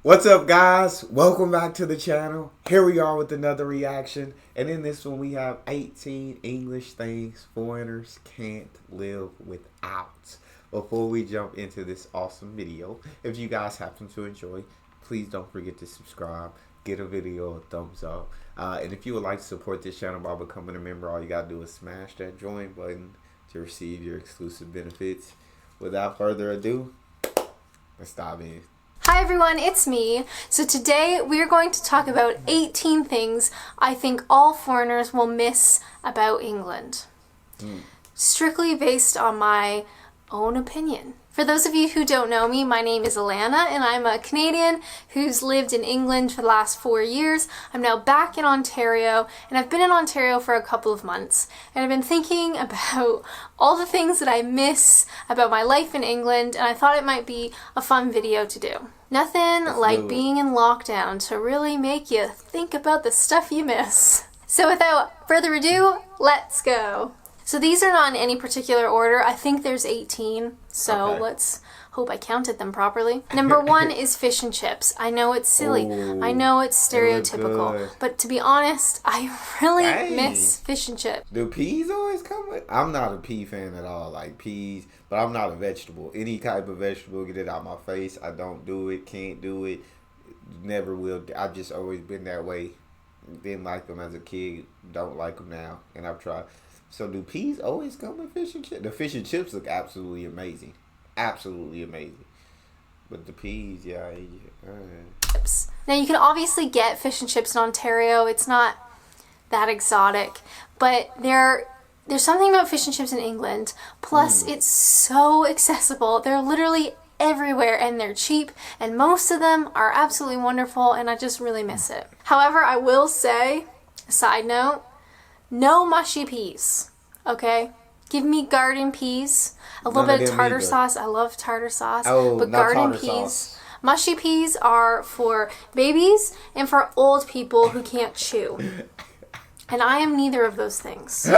What's up, guys? Welcome back to the channel. Here we are with another reaction, and in this one we have 18 English things foreigners can't live without. Before we jump into this awesome video, if you guys happen to enjoy, please don't forget to subscribe, get a video a thumbs up, and if you would like to support this channel by becoming a member, all you gotta do is smash that join button to receive your exclusive benefits. Without further ado, let's dive in. Hi everyone, it's me. So today we are going to talk about 18 things I think all foreigners will miss about England. Strictly based on my own opinion. For those of you who don't know me, my name is Alana and I'm a Canadian who's lived in England for the last 4 years. I'm now back in Ontario and I've been in Ontario for a couple of months. And I've been thinking about all the things that I miss about my life in England, and I thought it might be a fun video to do. Nothing like being in lockdown to really make you think about the stuff you miss. So without further ado, let's go. So these are not in any particular order. I think there's 18, so let's hope I counted them properly. Number 1 is fish and chips. I know it's silly. I know it's stereotypical. But to be honest, I really miss fish and chips. Do peas always come with? I'm not a pea fan at all. Like peas, but I'm not a vegetable. Any type of vegetable, get it out my face. I don't do it, can't do it, never will. I've just always been that way. Didn't like them as a kid, don't like them now, and I've tried. So do peas always come with fish and chips? The fish and chips look absolutely amazing. Absolutely amazing. But the peas, yeah. Now you can obviously get fish and chips in Ontario. It's not that exotic. But there's something about fish and chips in England. Plus, it's so accessible. They're literally everywhere and they're cheap. And most of them are absolutely wonderful. And I just really miss it. However, I will say, a side note, no mushy peas, okay? Give me garden peas, a little bit of tartar sauce. I love tartar sauce, but garden peas. Mushy peas are for babies and for old people who can't chew. And I am neither of those things.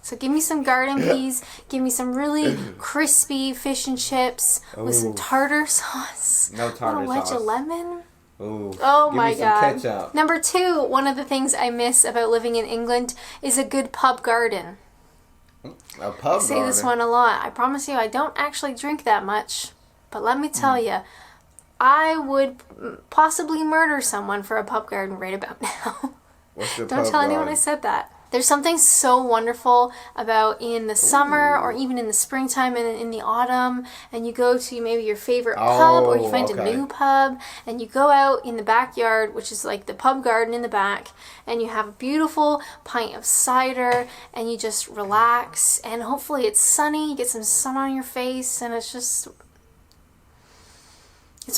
So give me some garden peas, give me some really crispy fish and chips with some tartar sauce. No tartar sauce. A wedge of lemon. Ooh, oh my God. Ketchup. Number 2, one of the things I miss about living in England is a good pub garden. A pub garden? I say this one a lot. I promise you I don't actually drink that much. But let me tell you, I would possibly murder someone for a pub garden right about now. What's the Don't tell anyone I said that. There's something so wonderful about in the summer or even in the springtime and in the autumn, and you go to maybe your favorite pub or you find a new pub and you go out in the backyard, which is like the pub garden in the back, and you have a beautiful pint of cider and you just relax, and hopefully it's sunny, you get some sun on your face, and it's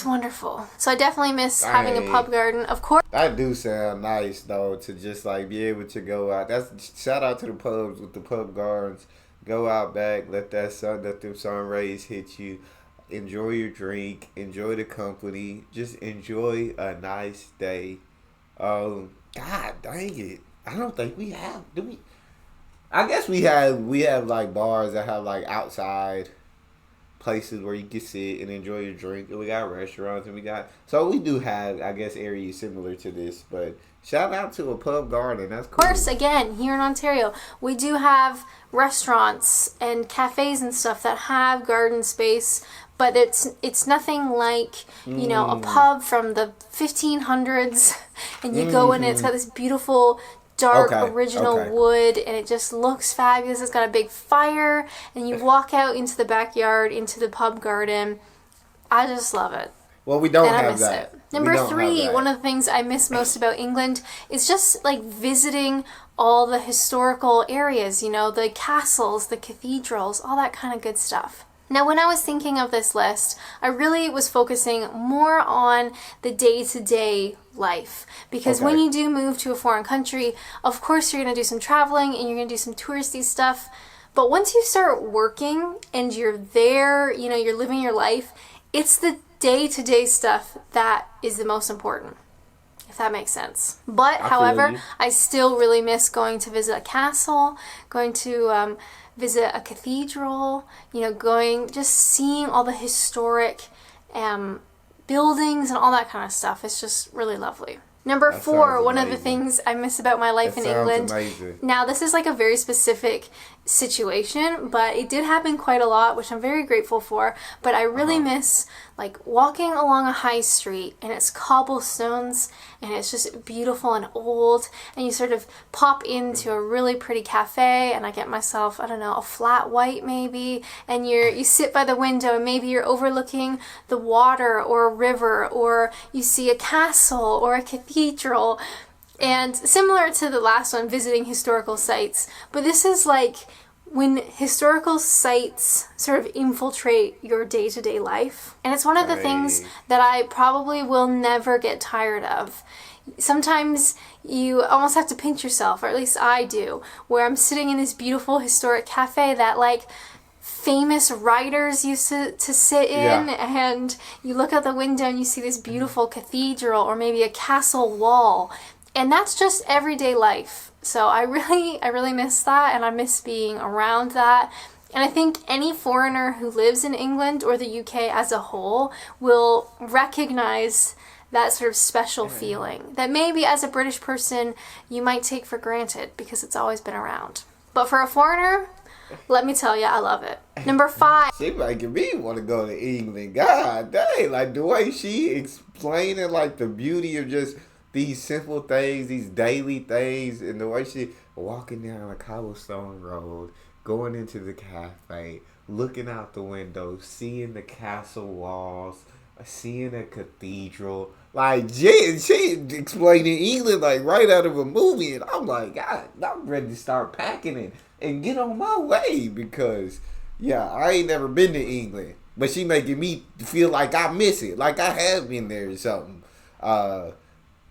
wonderful. So I definitely miss having a pub garden, of course. That do sound nice though, to just like be able to go out. That's shout out to the pubs with the pub gardens. Go out back, let them sun rays hit you. Enjoy your drink, enjoy the company, just enjoy a nice day. God dang it. I don't think we have, do we? I guess we have like bars that have like outside places where you can sit and enjoy your drink, and we got restaurants, and we do have, I guess, areas similar to this. But shout out to a pub garden. That's cool. Of course, again, here in Ontario, we do have restaurants and cafes and stuff that have garden space, but it's nothing like, you know, a pub from the 1500s, and you go in and it's got this beautiful dark original wood, and it just looks fabulous. It's got a big fire, and you walk out into the backyard, into the pub garden. I just love it. Well, we don't have that. Number 3, one of the things I miss most about England is just like visiting all the historical areas, you know, the castles, the cathedrals, all that kind of good stuff. Now, when I was thinking of this list, I really was focusing more on the day-to-day life. Because when you do move to a foreign country, of course you're going to do some traveling and you're going to do some touristy stuff. But once you start working and you're there, you know, you're living your life, it's the day-to-day stuff that is the most important, if that makes sense. But, however, I still really miss going to visit a castle, going to visit a cathedral, you know, just seeing all the historic buildings and all that kind of stuff. It's just really lovely. Number That 4, sounds one of the amazing. things I miss about my life That in sounds England. amazing. Now, this is like a very specific situation, but it did happen quite a lot, which I'm very grateful for. But I really miss like walking along a high street and it's cobblestones and it's just beautiful and old, and you sort of pop into a really pretty cafe and I get myself, I don't know, a flat white maybe, and you sit by the window and maybe you're overlooking the water or a river, or you see a castle or a cathedral. And similar to the last one, visiting historical sites, but this is like when historical sites sort of infiltrate your day-to-day life. And it's one of the things that I probably will never get tired of. Sometimes you almost have to pinch yourself, or at least I do, where I'm sitting in this beautiful historic cafe that like famous writers used to sit in, and you look out the window and you see this beautiful cathedral or maybe a castle wall. And that's just everyday life. So I really miss that, and I miss being around that. And I think any foreigner who lives in England or the UK as a whole will recognize that sort of special feeling that maybe as a British person you might take for granted because it's always been around. But for a foreigner, let me tell you, I love it. Number 5. She making me want to go to England. God dang, like the way she explaining like the beauty of just these simple things, these daily things, and the way she walking down a cobblestone road, going into the cafe, looking out the window, seeing the castle walls, seeing a cathedral. Like, she explaining England like right out of a movie, and I'm like, God, I'm ready to start packing it and get on my way because, yeah, I ain't never been to England, but she making me feel like I miss it, like I have been there or something.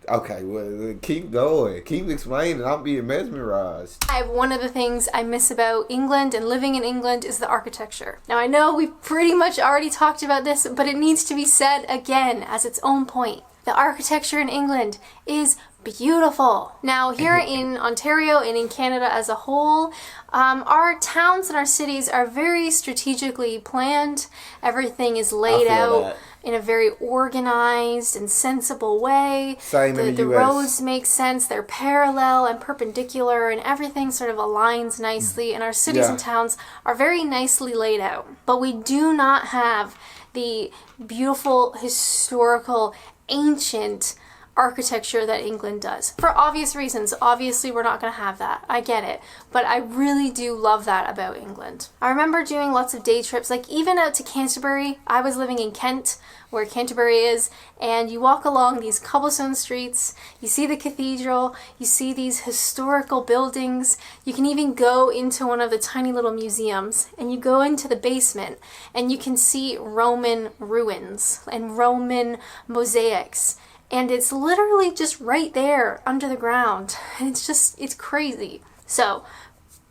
Okay, well, keep going. Keep explaining. I'm being mesmerized. One of the things I miss about England and living in England is the architecture. Now, I know we've pretty much already talked about this, but it needs to be said again as its own point. The architecture in England is beautiful. Now, here in Ontario and in Canada as a whole, our towns and our cities are very strategically planned. Everything is laid out in a very organized and sensible way. Same in The the US. roads make sense. They're parallel and perpendicular, and everything sort of aligns nicely. And our cities and towns are very nicely laid out. But we do not have the beautiful, historical, ancient architecture that England does. For obvious reasons. Obviously, we're not going to have that. I get it. But I really do love that about England. I remember doing lots of day trips, like even out to Canterbury. I was living in Kent, where Canterbury is, and you walk along these cobblestone streets, you see the cathedral, you see these historical buildings, you can even go into one of the tiny little museums, and you go into the basement, and you can see Roman ruins and Roman mosaics. And it's literally just right there under the ground. And it's crazy. So,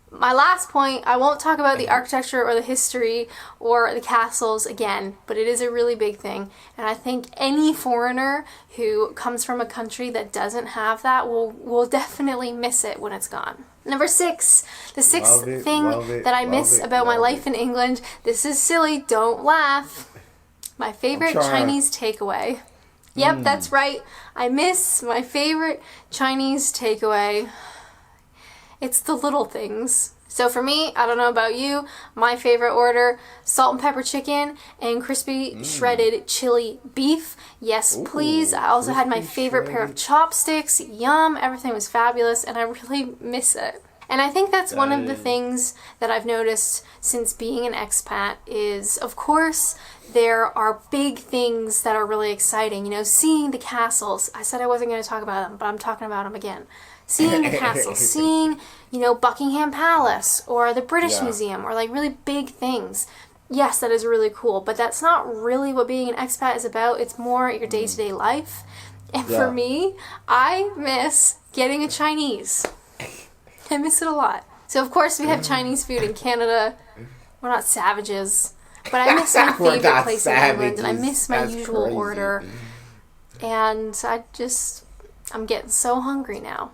my last point, I won't talk about the architecture or the history or the castles again, but it is a really big thing. And I think any foreigner who comes from a country that doesn't have that will definitely miss it when it's gone. Number 6, the sixth thing that I miss about my life in England, this is silly, don't laugh. My favorite Chinese takeaway. Yep, that's right. I miss my favorite Chinese takeaway. It's the little things. So for me, I don't know about you, my favorite order, salt and pepper chicken and crispy shredded chili beef. Yes, please. I also had my favorite pair of chopsticks. Yum, everything was fabulous, and I really miss it. And I think that's one of the things that I've noticed since being an expat is, of course, there are big things that are really exciting. You know, seeing the castles. I said I wasn't going to talk about them, but I'm talking about them again. Seeing the castles, seeing, you know, Buckingham Palace or the British Museum, or like really big things. Yes, that is really cool, but that's not really what being an expat is about. It's more your day-to-day life. And for me, I miss getting a Chinese. I miss it a lot. So, of course, we have Chinese food in Canada. We're not savages. But I miss my favorite place in England, and I miss my usual order. And I'm getting so hungry now.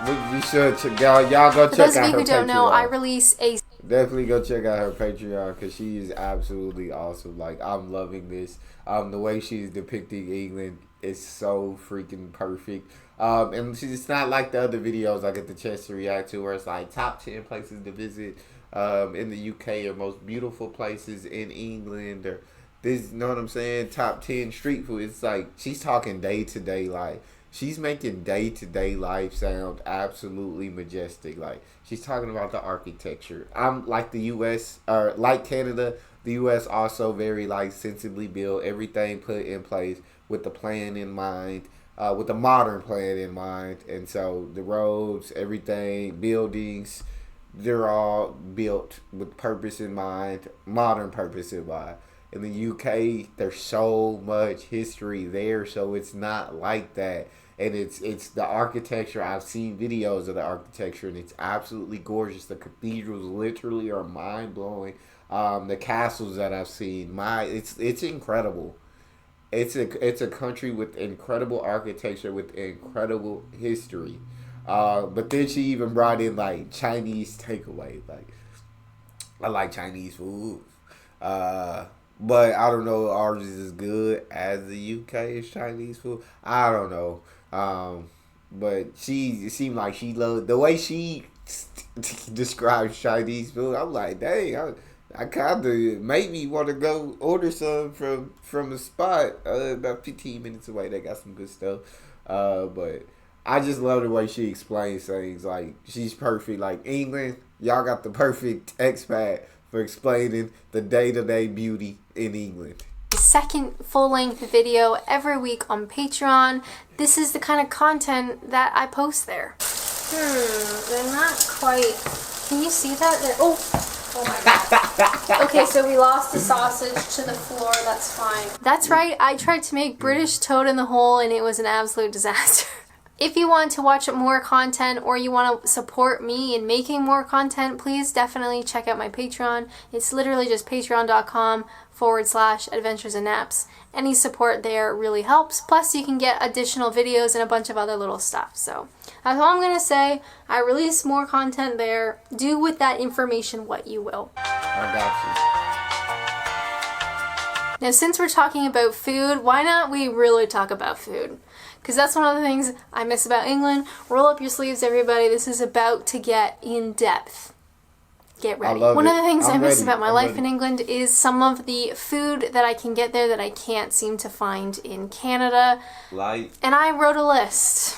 You should, y'all go check out her For those of you who don't know, Patreon. I release a Definitely go check out her Patreon because she is absolutely awesome. Like, I'm loving this. The way she's depicting England is so freaking perfect. And it's not like the other videos I get the chance to react to where it's like top 10 places to visit in the UK or most beautiful places in England or this, you know what I'm saying? Top 10 street food. It's like she's talking day to day life. She's making day to day life sound absolutely majestic. Like she's talking about the architecture. I'm like the U.S. or like Canada. The U.S. also very like sensibly built. Everything put in place with the plan in mind, with the modern plan in mind. And so the roads, everything, buildings, they're all built with purpose in mind, modern purpose in mind. In the UK, there's so much history there, so it's not like that. And it's the architecture. I've seen videos of the architecture, and it's absolutely gorgeous. The cathedrals literally are mind blowing. The castles that I've seen, it's incredible. It's a country with incredible architecture, with incredible history. But then she even brought in like Chinese takeaway. Like I like Chinese food. But I don't know ours is as good as the UK's Chinese food. I don't know. But it seemed like she loved the way she describes Chinese food. I'm like, dang, I kind of made me want to go order some from a spot about 15 minutes away. They got some good stuff. But I just love the way she explains things. Like she's perfect. Like England, y'all got the perfect expat for explaining the day-to-day beauty in England. Second full-length video every week on Patreon. This is the kind of content that I post there. They're not quite... Can you see that? Oh my god. Okay, so we lost the sausage to the floor. That's fine. That's right. I tried to make British Toad in the Hole and it was an absolute disaster. If you want to watch more content or you want to support me in making more content, please definitely check out my Patreon. It's literally just patreon.com/adventures and naps. Any support there really helps. Plus you can get additional videos and a bunch of other little stuff. So that's all I'm going to say. I release more content there. Do with that information what you will. I got you. Now since we're talking about food, why not we really talk about food? Because that's one of the things I miss about England. Roll up your sleeves, everybody. This is about to get in depth. Get ready. One of the things I miss about my life in England is some of the food that I can get there that I can't seem to find in Canada. And I wrote a list.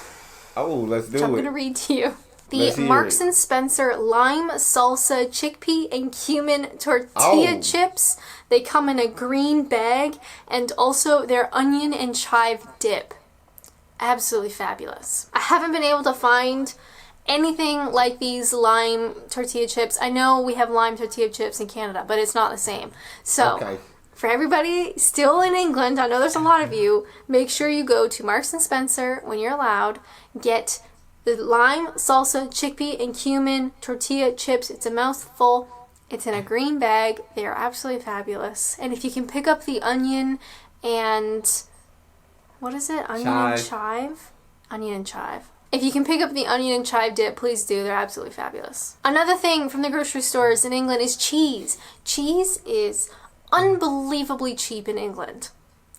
Oh, let's do it. I'm going to read to you. The Marks and Spencer lime salsa chickpea and cumin tortilla chips. They come in a green bag, and also their onion and chive dip. Absolutely fabulous. I haven't been able to find anything like these lime tortilla chips. I know we have lime tortilla chips in Canada, but it's not the same. So, for everybody still in England, I know there's a lot of you, make sure you go to Marks and Spencer when you're allowed. Get the lime salsa chickpea and cumin tortilla chips. It's a mouthful. It's in a green bag. They are absolutely fabulous. And if you can pick up the onion and... what is it? Onion and chive? Onion and chive. If you can pick up the onion and chive dip, please do. They're absolutely fabulous. Another thing from the grocery stores in England is cheese. Cheese is unbelievably cheap in England.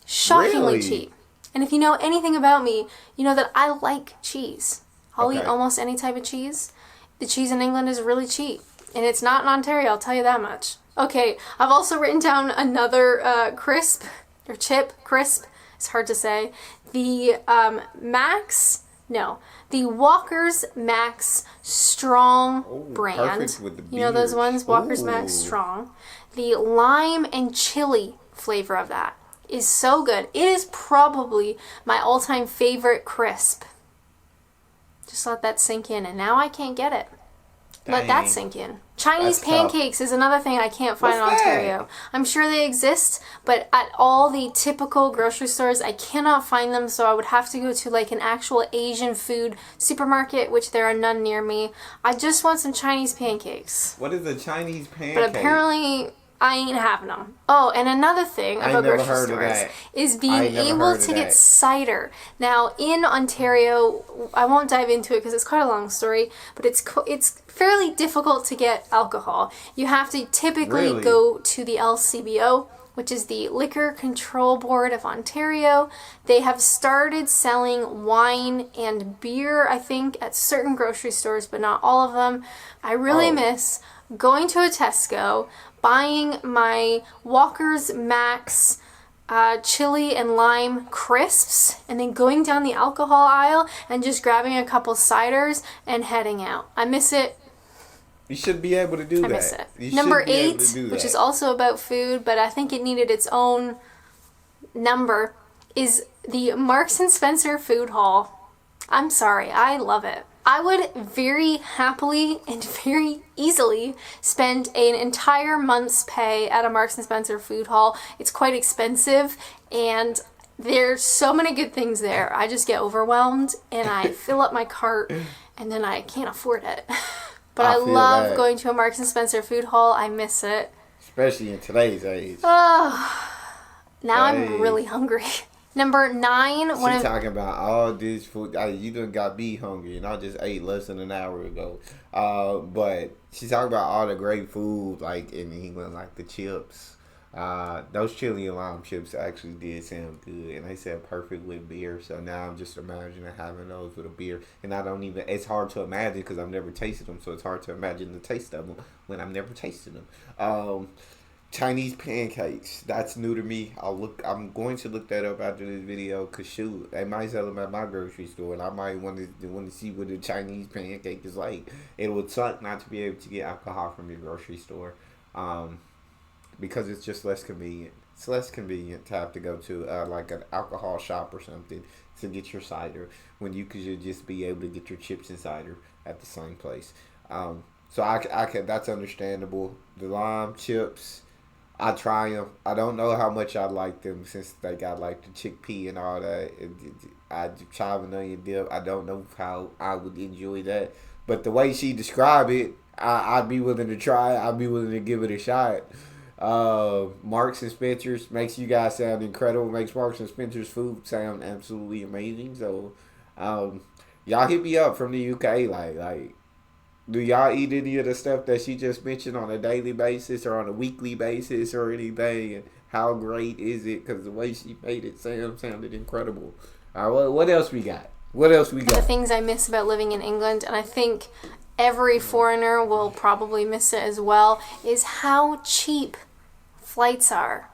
Shockingly cheap. And if you know anything about me, you know that I like cheese. I'll eat almost any type of cheese. The cheese in England is really cheap. And it's not in Ontario, I'll tell you that much. Okay, I've also written down another crisp, or chip, crisp. It's hard to say. The the Walker's Max Strong brand. You know those ones? Walker's Max Strong. The lime and chili flavor of that is so good. It is probably my all-time favorite crisp. Just let that sink in, and now I can't get it. Let that sink in. Chinese pancakes is another thing I can't find in Ontario. I'm sure they exist, but at all the typical grocery stores, I cannot find them, so I would have to go to like an actual Asian food supermarket, which there are none near me. I just want some Chinese pancakes. What is a Chinese pancake? But apparently I ain't having them. Oh, and another thing I about never grocery heard of stores that. is I being ain't never able heard to of get that. cider. Now, in Ontario, I won't dive into it because it's quite a long story, but it's fairly difficult to get alcohol. You have to typically Really? go to the LCBO, which is the Liquor Control Board of Ontario. They have started selling wine and beer, I think, at certain grocery stores, but not all of them. I really miss going to a Tesco, buying my Walker's Max chili and lime crisps, and then going down the alcohol aisle and just grabbing a couple ciders and heading out. I miss it. You should be able to do that. I miss it. You Number should be able 8, to do which that. is also about food, but I think it needed its own number, is the Marks and Spencer food hall. I'm sorry, I love it. I would very happily and very easily spend an entire month's pay at a Marks and Spencer food hall. It's quite expensive, and there's so many good things there. I just get overwhelmed and I fill up my cart, and then I can't afford it. But I feel love that. going to a Marks and Spencer food hall. I miss it. Especially in today's age. Oh, now Hey. I'm really hungry. Number 9, She talking about all this food. You done got me hungry, and I just ate less than an hour ago. But she talking about all the great food, like in England, like the chips. Those chili and lime chips actually did sound good, and they said perfect with beer. So now I'm just imagining having those with a beer, and I don't even. It's hard to imagine because I've never tasted them, so it's hard to imagine the taste of them when I've never tasted them. Chinese pancakes. That's new to me. I'm going to look that up after this video. Cause shoot, they might sell them at my grocery store, and I might want to see what the Chinese pancake is like. It would suck not to be able to get alcohol from your grocery store, because it's just less convenient. It's less convenient to have to go to like an alcohol shop or something to get your cider when you could just be able to get your chips and cider at the same place. So I can. That's understandable. The lime chips. I try them. I don't know how much I like them since they got like the chickpea and all that. I chive and onion dip. I don't know how I would enjoy that. But the way she described it, I'd be willing to try it. I'd be willing to give it a shot. Marks and Spencer's makes you guys sound incredible. Makes Marks and Spencer's food sound absolutely amazing. So, y'all hit me up from the UK. Like. Do y'all eat any of the stuff that she just mentioned on a daily basis or on a weekly basis or anything? And how great is it? Because the way she made it sounded incredible. All right, what else we got? What else we The got? things I miss about living in England, and I think every foreigner will probably miss it as well, is how cheap flights are.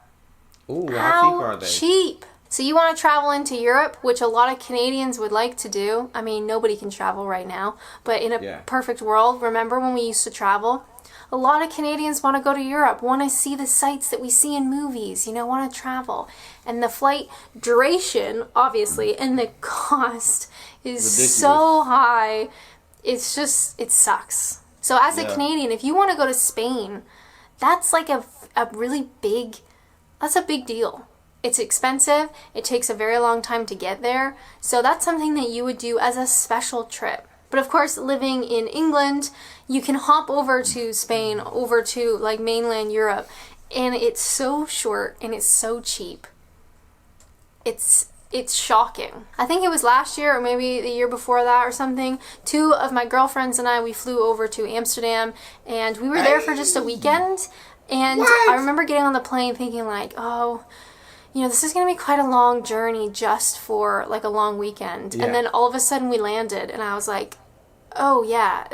Ooh, how cheap How are they? cheap. So you want to travel into Europe, which a lot of Canadians would like to do. I mean, nobody can travel right now, but in a perfect world, remember when we used to travel? A lot of Canadians want to go to Europe, want to see the sights that we see in movies, want to travel. And the flight duration, obviously, and the cost is Ridiculous. so high. It's just, it sucks. So as a Yeah. Canadian, if you want to go to Spain, that's like a really big, that's a big deal. It's expensive. It takes a very long time to get there. So that's something that you would do as a special trip. But of course, living in England, you can hop over to Spain, over to like mainland Europe, and it's so short and it's so cheap. It's shocking. I think it was last year or maybe the year before that or something. 2 of my girlfriends and I, we flew over to Amsterdam, and we were there for just a weekend. And I remember getting on the plane thinking like, oh, this is going to be quite a long journey just for like a long weekend. Yeah. And then all of a sudden we landed and I was like, oh yeah,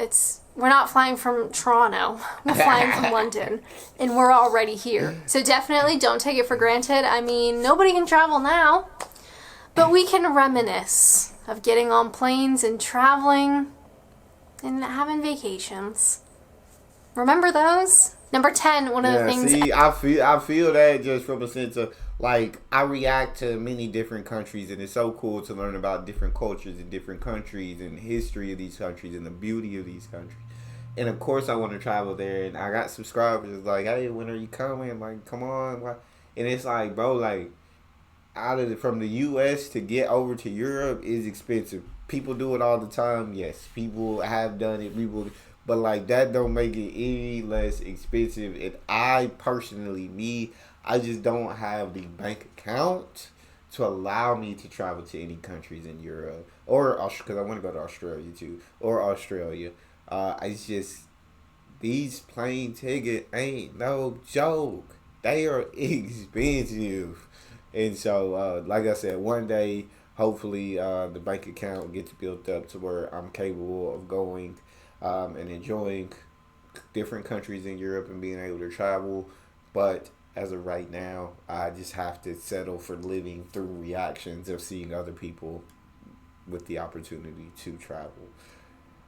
we're not flying from Toronto. We're flying from London and we're already here. So definitely don't take it for granted. I mean, nobody can travel now, but we can reminisce of getting on planes and traveling and having vacations. Remember those? Number 10, one of the things... See, I feel that just from a sense of, like, I react to many different countries, and it's so cool to learn about different cultures in different countries and history of these countries and the beauty of these countries. And, of course, I want to travel there, and I got subscribers like, hey, when are you coming? Like, come on. And it's like, bro, like, from the U.S. to get over to Europe is expensive. People do it all the time. Yes, people have done it. but like that don't make it any less expensive. And I personally, I just don't have the bank account to allow me to travel to any countries in Europe or because I want to go to Australia too, or Australia. It's just these plane tickets ain't no joke. They are expensive, and so like I said, one day hopefully the bank account gets built up to where I'm capable of going and enjoying different countries in Europe and being able to travel. But as of right now, I just have to settle for living through reactions of seeing other people with the opportunity to travel.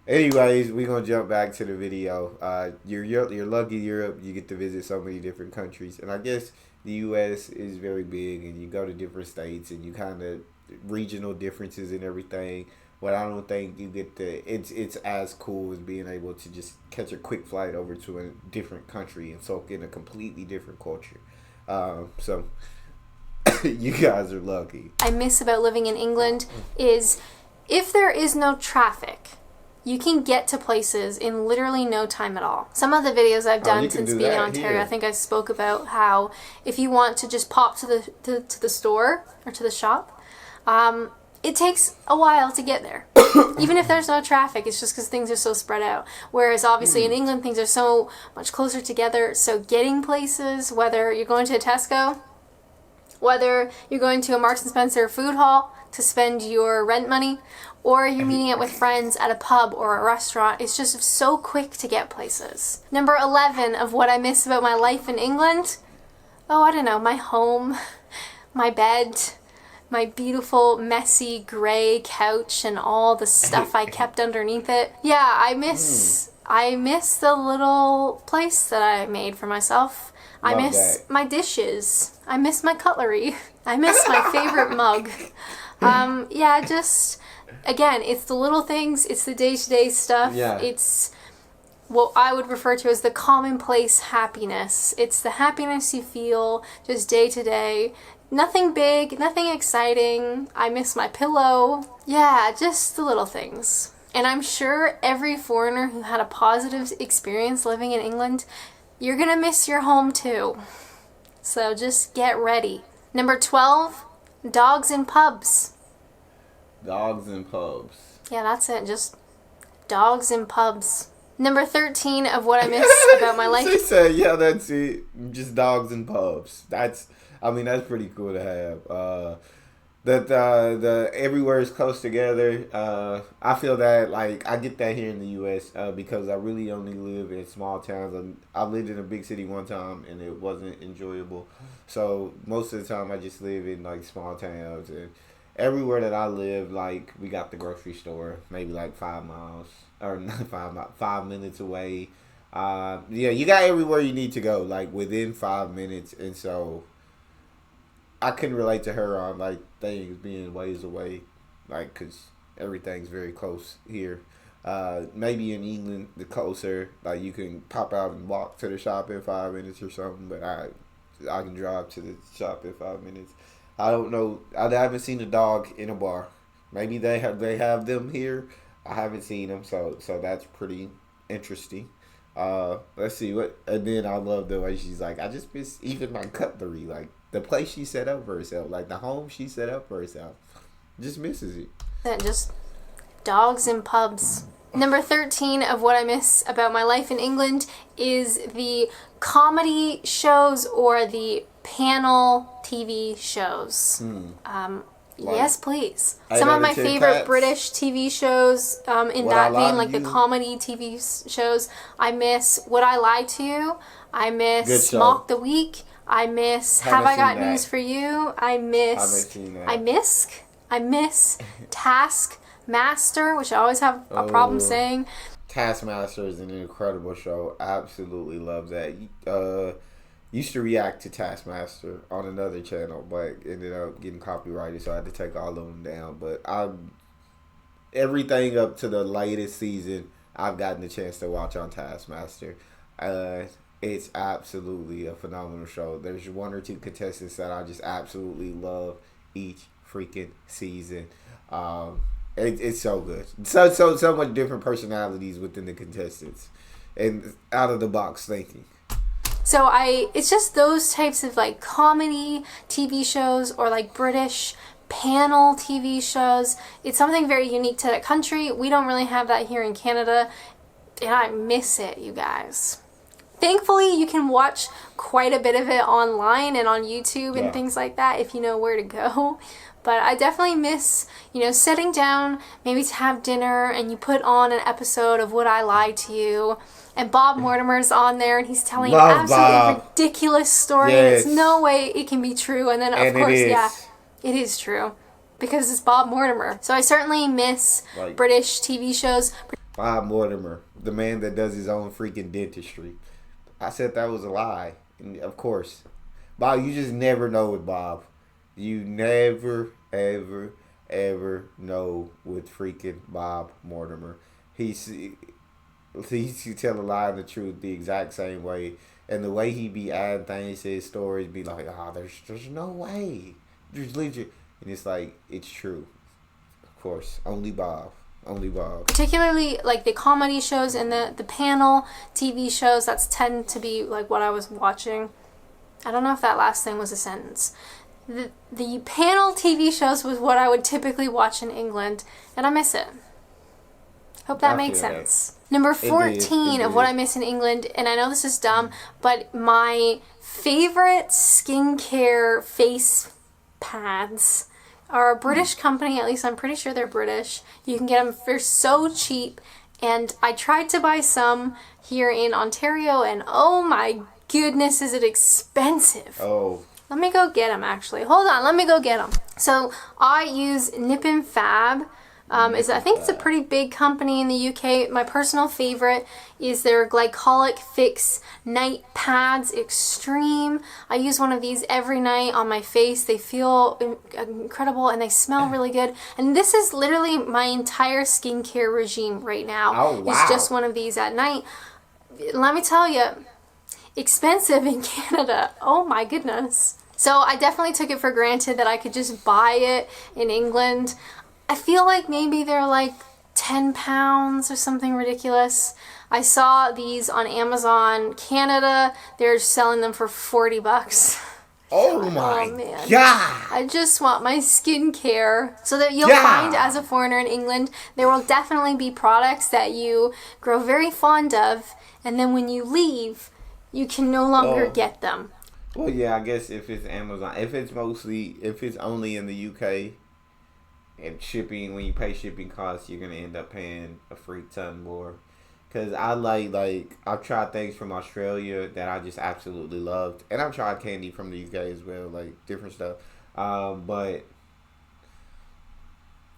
Anyways, we're gonna jump back to the video. You're lucky Europe. You get to visit so many different countries, and I guess the U.S. is very big, and you go to different states, and you kind of regional differences and everything. But I don't think you get it's as cool as being able to just catch a quick flight over to a different country and soak in a completely different culture. So you guys are lucky. I miss about living in England is if there is no traffic, you can get to places in literally no time at all. Some of the videos I've done since being in Ontario, I think I spoke about how if you want to just pop to the store or to the shop, it takes a while to get there. Even if there's no traffic, it's just because things are so spread out. Whereas obviously in England, things are so much closer together. So getting places, whether you're going to a Tesco, whether you're going to a Marks and Spencer food hall to spend your rent money, or you're meeting up with friends at a pub or a restaurant, it's just so quick to get places. Number 11 of what I miss about my life in England, oh, I don't know, my home, my bed, my beautiful, messy, gray couch and all the stuff I kept underneath it. Yeah, I miss the little place that I made for myself. I miss my dishes. I miss my cutlery. I miss my favorite mug. Yeah, just, again, it's the little things, it's the day-to-day stuff. Yeah. It's what I would refer to as the commonplace happiness. It's the happiness you feel just day to day. Nothing big, nothing exciting. I miss my pillow. Yeah, just the little things. And I'm sure every foreigner who had a positive experience living in England, you're gonna miss your home too. So just get ready. Number 12, dogs in pubs. Dogs in pubs. Yeah, that's it. Just dogs in pubs. Number 13 of what I miss about my life. She said, yeah, that's it. Just dogs in pubs. That's pretty cool to have. The everywhere is close together. I feel that like I get that here in the U.S. Because I really only live in small towns. I lived in a big city one time and it wasn't enjoyable. So most of the time I just live in like small towns, and everywhere that I live, like we got the grocery store, maybe like 5 miles or not 5 miles, 5 minutes away. Yeah, you got everywhere you need to go like within 5 minutes, and so I couldn't relate to her on like things being ways away, like because everything's very close here. Maybe in England, the closer, like you can pop out and walk to the shop in 5 minutes or something. But I can drive to the shop in 5 minutes. I don't know. I haven't seen a dog in a bar. Maybe they have them here. I haven't seen them, so that's pretty interesting. Let's see what. And then I love the way she's like, I just miss even my cutlery, like the place she set up for herself, like the home she set up for herself. Just misses it. Then just dogs in pubs. Number 13 of what I miss about my life in England is the comedy shows or the panel TV shows. Yes, please. Some of my favorite British TV shows in that vein, like the comedy TV shows. I miss Would I Lie to You? I miss Mock the Week. I miss Have I Got News for You? I miss Taskmaster, which I always have a problem saying. Taskmaster is an incredible show. I absolutely love that. Used to react to Taskmaster on another channel, but ended up getting copyrighted, so I had to take all of them down. But everything up to the latest season, I've gotten the chance to watch on Taskmaster. It's absolutely a phenomenal show. There's one or two contestants that I just absolutely love each freaking season. It's so good. So much different personalities within the contestants, and out of the box thinking. So it's just those types of like comedy TV shows or like British panel TV shows. It's something very unique to that country. We don't really have that here in Canada, and I miss it, you guys. Thankfully, you can watch quite a bit of it online and on YouTube and things like that if you know where to go. But I definitely miss, sitting down maybe to have dinner and you put on an episode of Would I Lie to You? And Bob Mortimer's on there and he's telling an absolutely ridiculous story. Yes. There's no way it can be true. And then, of course, it is true because it's Bob Mortimer. So I certainly miss British TV shows. Bob Mortimer, the man that does his own freaking dentistry. I said that was a lie. And of course. Bob, you just never know with Bob. You never, ever, ever know with freaking Bob Mortimer. He can tell a lie and the truth the exact same way. And the way he be adding things to his stories be like, there's no way. There's legit. And it's like, it's true. Of course. Only Bob. Only Bob. Particularly like the comedy shows and the panel TV shows, that's tend to be like what I was watching. I don't know if that last thing was a sentence. The panel TV shows was what I would typically watch in England, and I miss it. Hope that makes sense. Number 14 of what I miss in England, and I know this is dumb, but my favorite skincare face pads are a British company. At least I'm pretty sure they're British. You can get them for so cheap, and I tried to buy some here in Ontario, and oh my goodness, is it expensive. Oh. Let me go get them, actually. Hold on, let me go get them. So I use Nip and Fab. I think it's a pretty big company in the UK. My personal favorite is their Glycolic Fix Night Pads Extreme. I use one of these every night on my face. They feel incredible and they smell really good. And this is literally my entire skincare regime right now. Oh, wow. It's just one of these at night. Let me tell you, expensive in Canada. Oh my goodness. So I definitely took it for granted that I could just buy it in England. I feel like maybe they're like 10 pounds or something ridiculous. I saw these on Amazon Canada. They're selling them for $40. Oh my God. I just want my skincare. So that you'll find as a foreigner in England, there will definitely be products that you grow very fond of. And then when you leave, you can no longer get them. Well, yeah, I guess if it's Amazon, if it's only in the UK, and shipping, when you pay shipping costs, you're gonna end up paying a freak ton more. Cause I I've tried things from Australia that I just absolutely loved, and I've tried candy from the UK as well, like different stuff. But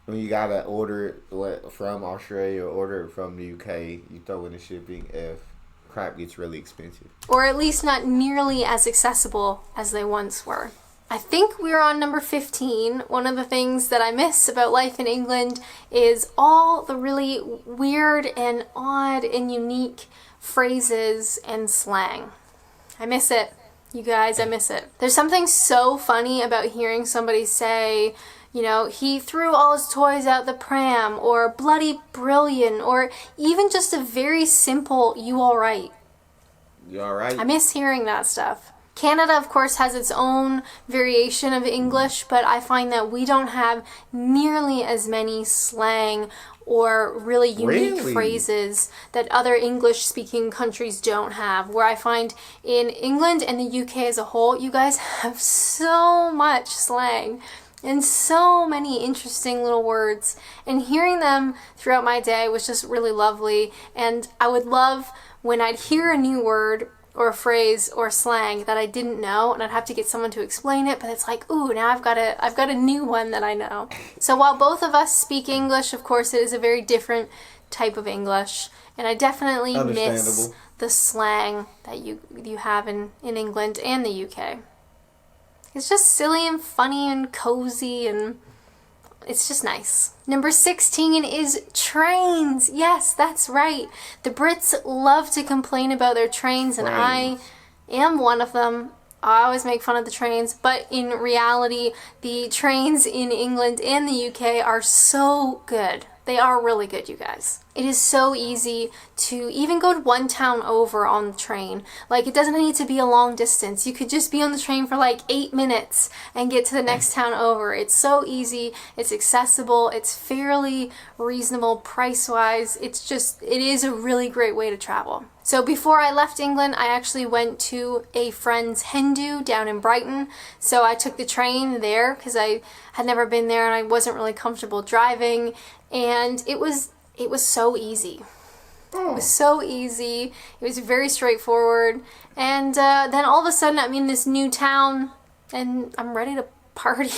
when you gotta order it from Australia or order it from the UK, you throw in the shipping. Crap gets really expensive. Or at least not nearly as accessible as they once were. I think we're on number 15. One of the things that I miss about life in England is all the really weird and odd and unique phrases and slang. I miss it. You guys, I miss it. There's something so funny about hearing somebody say, he threw all his toys out the pram, or bloody brilliant, or even just a very simple, you alright? You alright? I miss hearing that stuff. Canada, of course, has its own variation of English, but I find that we don't have nearly as many slang or really unique phrases that other English-speaking countries don't have. Where I find in England and the UK as a whole, you guys have so much slang and so many interesting little words. And hearing them throughout my day was just really lovely. And I would love when I'd hear a new word or a phrase or slang that I didn't know, and I'd have to get someone to explain it, but it's like, ooh, now I've got a new one that I know. So while both of us speak English, of course, it is a very different type of English, and I definitely miss the slang that you have in England and the UK. It's just silly and funny and cozy, and it's just nice. Number 16 is trains. Yes, that's right. The Brits love to complain about their trains, and I am one of them. I always make fun of the trains, but in reality, the trains in England and the UK are so good. They are really good, you guys. It is so easy to even go to one town over on the train. Like, it doesn't need to be a long distance. You could just be on the train for like 8 minutes and get to the next town over. It's so easy. It's accessible. It's fairly reasonable price-wise. It is a really great way to travel. So before I left England, I actually went to a friend's hen do down in Brighton. So I took the train there because I had never been there and I wasn't really comfortable driving. And it was so easy. It was so easy. It was very straightforward. And then all of a sudden I'm in this new town and I'm ready to party.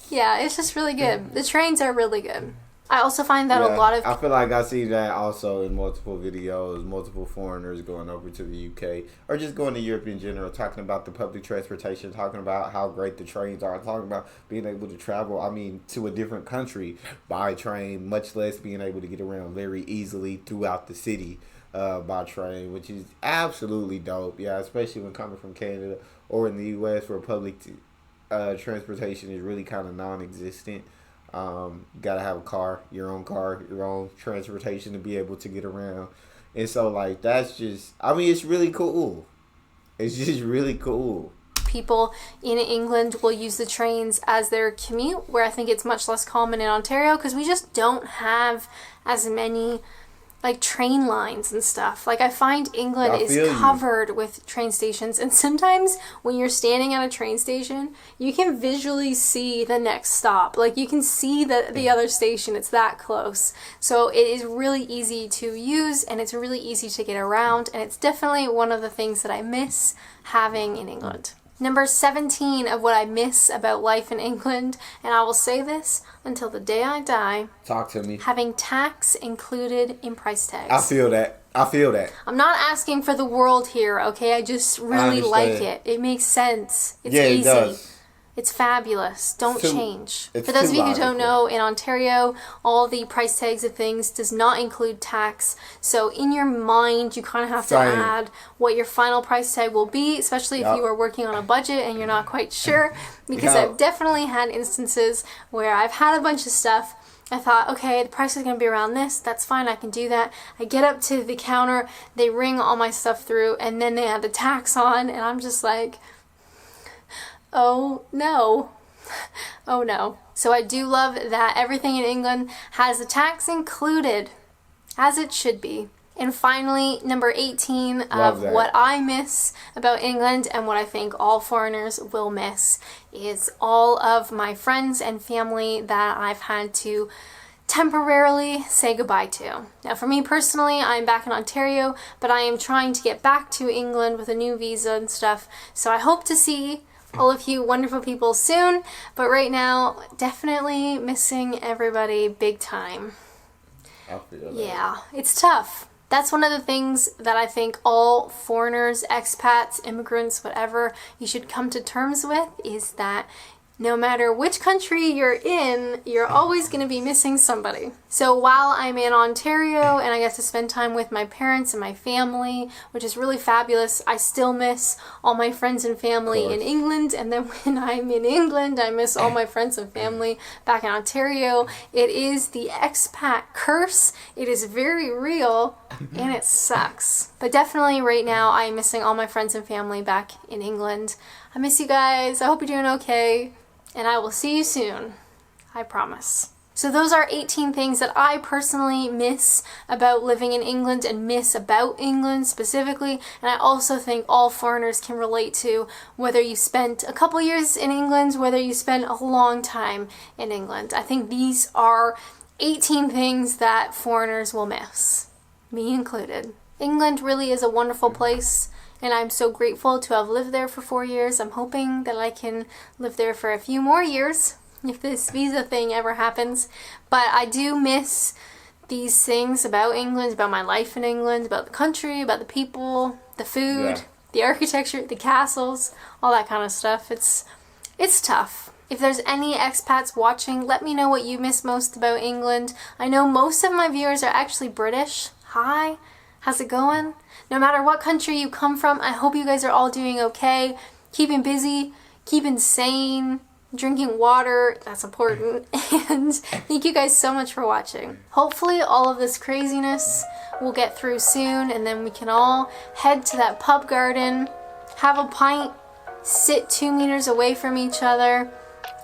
Yeah, it's just really good. The trains are really good. I also find that a lot of... I feel like I see that also in multiple videos, multiple foreigners going over to the UK or just going to Europe in general, talking about the public transportation, talking about how great the trains are, talking about being able to travel, to a different country by train, much less being able to get around very easily throughout the city by train, which is absolutely dope. Yeah, especially when coming from Canada or in the US where public transportation is really kind of non-existent. Gotta have a car, your own transportation to be able to get around. And so like that's just it's really cool. It's just really cool. People in England will use the trains as their commute, where I think it's much less common in Ontario because we just don't have as many like train lines and stuff. Like, I find England is covered with train stations, and sometimes when you're standing at a train station, you can visually see the next stop. Like, you can see the other station. It's that close. So it is really easy to use, and it's really easy to get around, and it's definitely one of the things that I miss having in England. Number 17 of what I miss about life in England, and I will say this until the day I die. Talk to me. Having tax included in price tags. I feel that. I'm not asking for the world here, okay? I just really like it. It makes sense. It's easy. It does. It's fabulous. Don't change. For those of you who don't know, in Ontario, all the price tags of things does not include tax. So in your mind, you kind of have to add what your final price tag will be, especially if you are working on a budget and you're not quite sure. Because I've definitely had instances where I've had a bunch of stuff. I thought, okay, the price is going to be around this. That's fine. I can do that. I get up to the counter. They ring all my stuff through, and then they add the tax on, and I'm just like... oh no. Oh no. So I do love that everything in England has the tax included, as it should be. And finally, number 18 of what I miss about England and what I think all foreigners will miss is all of my friends and family that I've had to temporarily say goodbye to. Now, for me personally, I'm back in Ontario, but I am trying to get back to England with a new visa and stuff. So I hope to see all of you wonderful people soon, but right now, definitely missing everybody big time. I feel that. Yeah, it's tough. That's one of the things that I think all foreigners, expats, immigrants, whatever, you should come to terms with, is that no matter which country you're in, you're always going to be missing somebody. So while I'm in Ontario and I get to spend time with my parents and my family, which is really fabulous, I still miss all my friends and family in England. And then when I'm in England, I miss all my friends and family back in Ontario. It is the expat curse. It is very real and it sucks. But definitely right now, I'm missing all my friends and family back in England. I miss you guys. I hope you're doing okay. And I will see you soon. I promise. So those are 18 things that I personally miss about living in England and miss about England specifically. And I also think all foreigners can relate to, whether you spent a couple years in England, whether you spent a long time in England. I think these are 18 things that foreigners will miss, me included. England really is a wonderful place. And I'm so grateful to have lived there for 4 years. I'm hoping that I can live there for a few more years if this visa thing ever happens. But I do miss these things about England, about my life in England, about the country, about the people, the food, the architecture, the castles, all that kind of stuff. It's tough. If there's any expats watching, let me know what you miss most about England. I know most of my viewers are actually British. Hi. How's it going? No matter what country you come from, I hope you guys are all doing okay, keeping busy, keeping sane, drinking water, that's important, and thank you guys so much for watching. Hopefully all of this craziness will get through soon, and then we can all head to that pub garden, have a pint, sit 2 meters away from each other,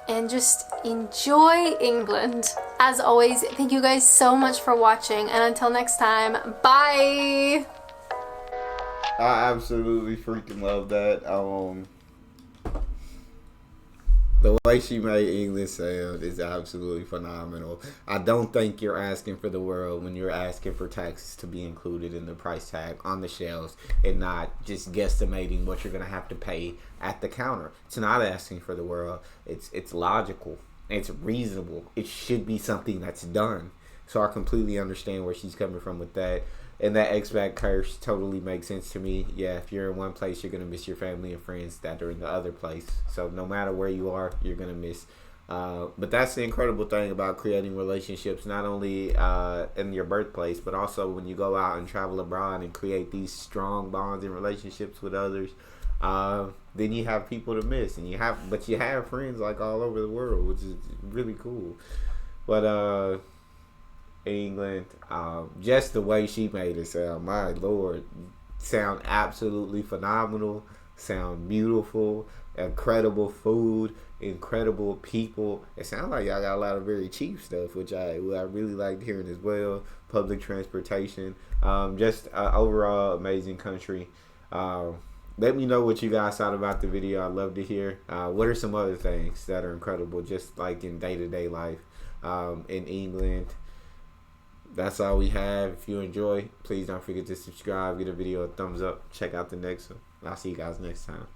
and just enjoy England. As always, thank you guys so much for watching, and until next time, bye! I absolutely freaking love that. The way she made English sound is absolutely phenomenal. I don't think you're asking for the world when you're asking for taxes to be included in the price tag on the shelves and not just guesstimating what you're going to have to pay at the counter. It's not asking for the world. It's logical. It's reasonable. It should be something that's done. So I completely understand where she's coming from with that. And that expat curse totally makes sense to me. Yeah, if you're in one place, you're going to miss your family and friends that are in the other place. So no matter where you are, you're going to miss. But that's the incredible thing about creating relationships, not only in your birthplace, but also when you go out and travel abroad and create these strong bonds and relationships with others. Then you have people to miss, and you have friends like all over the world, which is really cool. But England, just the way she made it sound, my lord, sound absolutely phenomenal, sound beautiful, incredible food, incredible people. It sounds like y'all got a lot of very cheap stuff, which I really liked hearing as well. Public transportation, just overall amazing country. Let me know what you guys thought about the video. I'd love to hear. What are some other things that are incredible, just like in day-to-day life in England? That's all we have. If you enjoy, please don't forget to subscribe, give the video a thumbs up, check out the next one. I'll see you guys next time.